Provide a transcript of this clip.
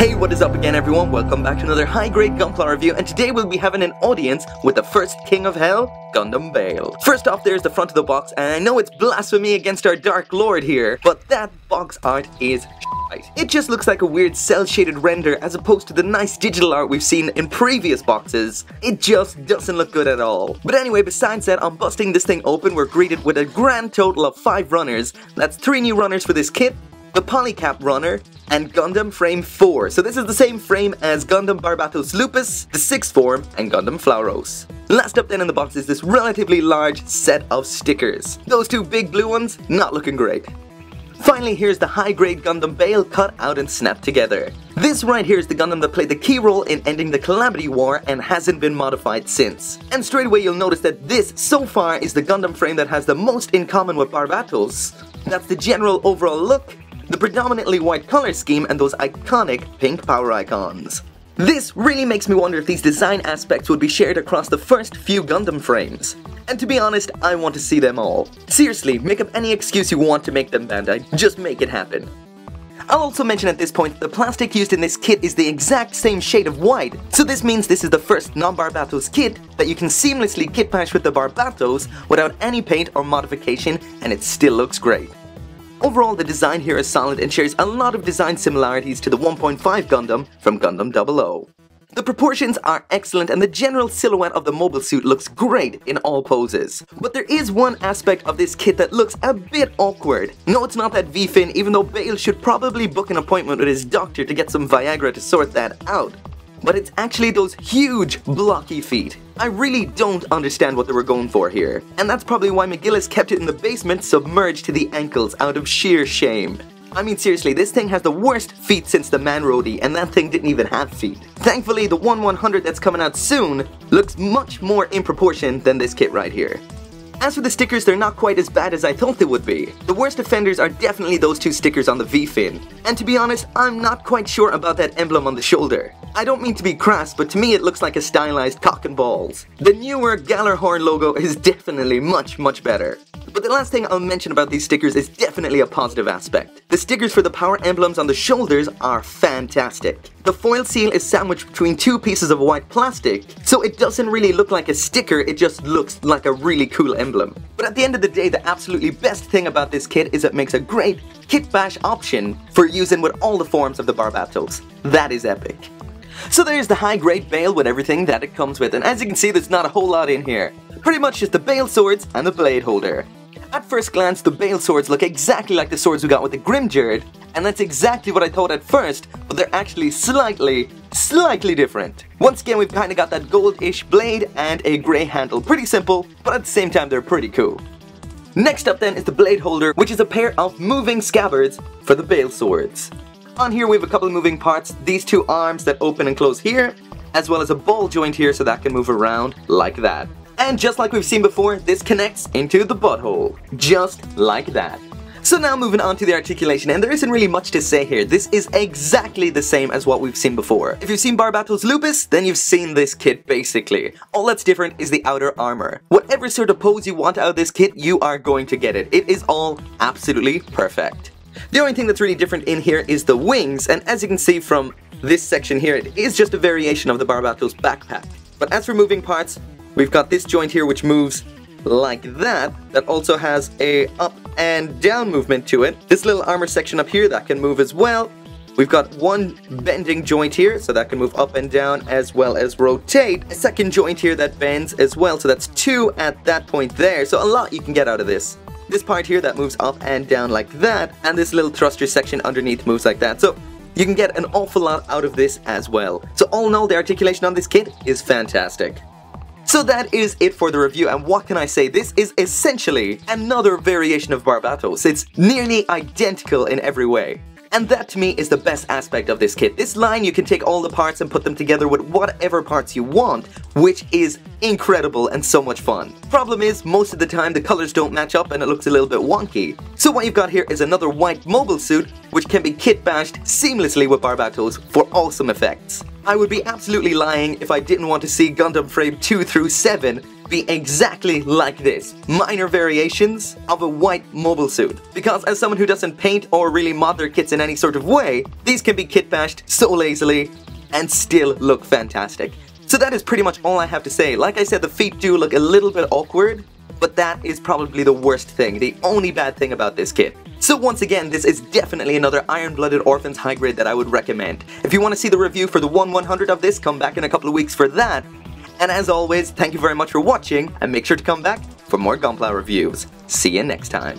Hey, what is up again everyone? Welcome back to another high-grade Gunpla review, and today we'll be having an audience with the first king of hell, Gundam Bael. First off, there's the front of the box, and I know it's blasphemy against our Dark Lord here, but that box art is shite. It just looks like a weird cel-shaded render as opposed to the nice digital art we've seen in previous boxes. It just doesn't look good at all. But anyway, besides that, on busting this thing open, we're greeted with a grand total of 5 runners. That's 3 new runners for this kit, the Polycap runner, and Gundam Frame 4. So this is the same frame as Gundam Barbatos Lupus, the 6th form, and Gundam Flauros. Last up then in the box is this relatively large set of stickers. Those 2 big blue ones, not looking great. Finally, here's the high-grade Gundam Bael cut out and snapped together. This right here is the Gundam that played the key role in ending the Calamity War and hasn't been modified since. And straight away you'll notice that this, so far, is the Gundam frame that has the most in common with Barbatos. That's the general overall look, the predominantly white color scheme, and those iconic pink power icons. This really makes me wonder if these design aspects would be shared across the first few Gundam frames. And to be honest, I want to see them all. Seriously, make up any excuse you want to make them, Bandai, just make it happen. I'll also mention at this point, the plastic used in this kit is the exact same shade of white, so this means this is the first non-Barbatos kit that you can seamlessly kit bash with the Barbatos without any paint or modification, and it still looks great. Overall, the design here is solid and shares a lot of design similarities to the 1.5 Gundam from Gundam 00. The proportions are excellent and the general silhouette of the mobile suit looks great in all poses. But there is one aspect of this kit that looks a bit awkward. No, it's not that V-fin, even though Bael should probably book an appointment with his doctor to get some Viagra to sort that out. But it's actually those huge, blocky feet. I really don't understand what they were going for here. And that's probably why McGillis kept it in the basement submerged to the ankles out of sheer shame. I mean seriously, this thing has the worst feet since the Man Roadie, and that thing didn't even have feet. Thankfully, the 1/100 that's coming out soon looks much more in proportion than this kit right here. As for the stickers, they're not quite as bad as I thought they would be. The worst offenders are definitely those 2 stickers on the V-fin. And to be honest, I'm not quite sure about that emblem on the shoulder. I don't mean to be crass, but to me it looks like a stylized cock and balls. The newer Gallarhorn logo is definitely much better. But the last thing I'll mention about these stickers is definitely a positive aspect. The stickers for the power emblems on the shoulders are fantastic. The foil seal is sandwiched between 2 pieces of white plastic, so it doesn't really look like a sticker, it just looks like a really cool emblem. But at the end of the day, the absolutely best thing about this kit is it makes a great kit bash option for using with all the forms of the Barbatos. That is epic. So there's the high-grade Bael with everything that it comes with, and as you can see, there's not a whole lot in here. Pretty much just the Bael swords and the blade holder. At first glance, the Bael swords look exactly like the swords we got with the Grimjerd, and that's exactly what I thought at first, but they're actually slightly different. Once again, we've kinda got that gold-ish blade and a grey handle. Pretty simple, but at the same time, they're pretty cool. Next up then is the blade holder, which is a pair of moving scabbards for the Bael swords. On here we have a couple of moving parts, these 2 arms that open and close here, as well as a ball joint here so that can move around like that. And just like we've seen before, this connects into the butthole, just like that. So now moving on to the articulation, and there isn't really much to say here. This is exactly the same as what we've seen before. If you've seen Barbatos Lupus, then you've seen this kit basically. All that's different is the outer armor. Whatever sort of pose you want out of this kit, you are going to get it. It is all absolutely perfect. The only thing that's really different in here is the wings, and as you can see from this section here, it is just a variation of the Barbatos backpack. But as for moving parts, we've got this joint here which moves like that also has a up and down movement to it. This little armor section up here that can move as well. We've got one bending joint here, so that can move up and down as well as rotate. A second joint here that bends as well, so that's 2 at that point there, so a lot you can get out of this. This part here that moves up and down like that, and this little thruster section underneath moves like that, so you can get an awful lot out of this as well. So all in all, the articulation on this kit is fantastic. So that is it for the review, and what can I say? This is essentially another variation of Barbatos. It's nearly identical in every way. And that to me is the best aspect of this kit. This line, you can take all the parts and put them together with whatever parts you want, which is incredible and so much fun. Problem is, most of the time the colors don't match up and it looks a little bit wonky. So what you've got here is another white mobile suit, which can be kit bashed seamlessly with Barbatos for awesome effects. I would be absolutely lying if I didn't want to see Gundam Frame 2 through 7 be exactly like this. Minor variations of a white mobile suit. Because as someone who doesn't paint or really mod their kits in any sort of way, these can be kit bashed so lazily and still look fantastic. So that is pretty much all I have to say. Like I said, the feet do look a little bit awkward, but that is probably the worst thing, the only bad thing about this kit. So once again, this is definitely another Iron Blooded Orphans high grade that I would recommend. If you want to see the review for the 1/100 of this, come back in a couple of weeks for that. And as always, thank you very much for watching, and make sure to come back for more Gunpla reviews. See you next time.